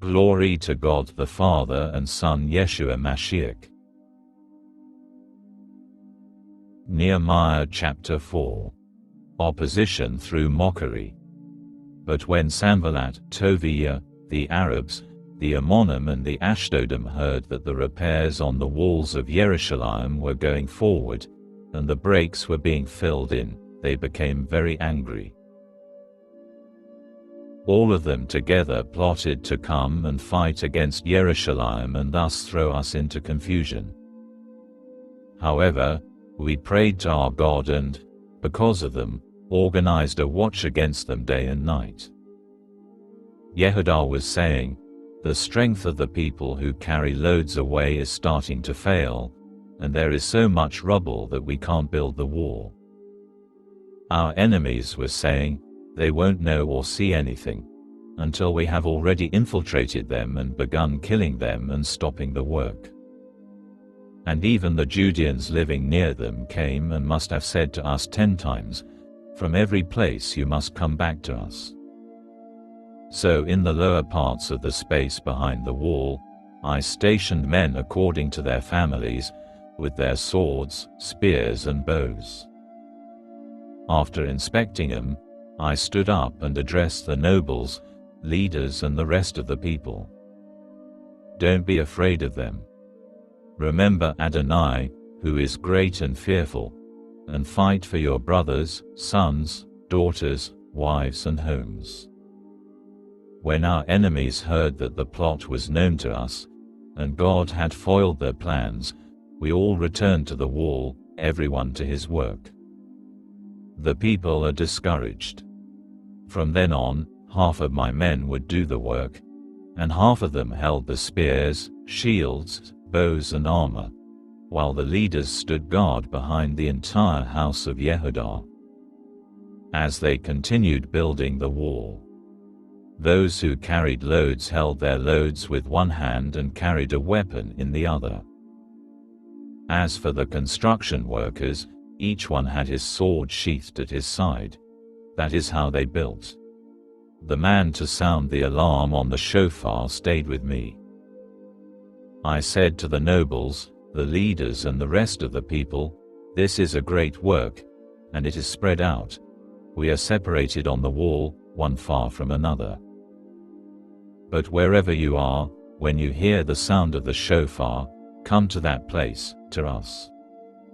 Glory to God the Father and Son Yeshua Mashiach. Nehemiah chapter 4. Opposition through mockery. But when Sanballat, Tobiah, the Arabs, the Ammonim and the Ashdodim heard that the repairs on the walls of Jerusalem were going forward, and the breaks were being filled in, they became very angry. All of them together plotted to come and fight against Jerusalem and thus throw us into confusion. However, we prayed to our God and, because of them, organized a watch against them day and night. Yehudah was saying, "The strength of the people who carry loads away is starting to fail, and there is so much rubble that we can't build the wall." Our enemies were saying, "They won't know or see anything until we have already infiltrated them and begun killing them and stopping the work." And even the Judeans living near them came and must have said to us 10 times, "From every place you must come back to us." So in the lower parts of the space behind the wall, I stationed men according to their families, with their swords, spears and bows. After inspecting them, I stood up and addressed the nobles, leaders and the rest of the people. "Don't be afraid of them. Remember Adonai, who is great and fearful, and fight for your brothers, sons, daughters, wives and homes." When our enemies heard that the plot was known to us, and God had foiled their plans, we all returned to the wall, everyone to his work. The people are discouraged. From then on, half of my men would do the work, and half of them held the spears, shields, bows and armor, while the leaders stood guard behind the entire house of Yehudah. As they continued building the wall, those who carried loads held their loads with one hand and carried a weapon in the other. As for the construction workers, each one had his sword sheathed at his side. That is how they built. The man to sound the alarm on the shofar stayed with me. I said to the nobles, the leaders and the rest of the people, "This is a great work, and it is spread out. We are separated on the wall, one far from another. But wherever you are, when you hear the sound of the shofar, come to that place, to us.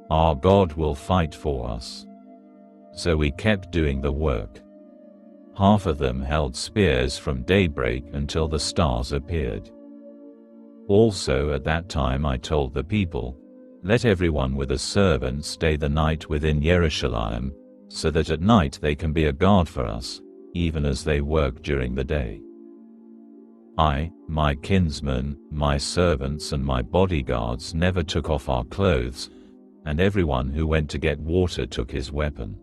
Our God will fight for us." So we kept doing the work. Half of them held spears from daybreak until the stars appeared. Also at that time I told the people, "Let everyone with a servant stay the night within Jerusalem, so that at night they can be a guard for us, even as they work during the day." I, my kinsmen, my servants and my bodyguards never took off our clothes, and everyone who went to get water took his weapon.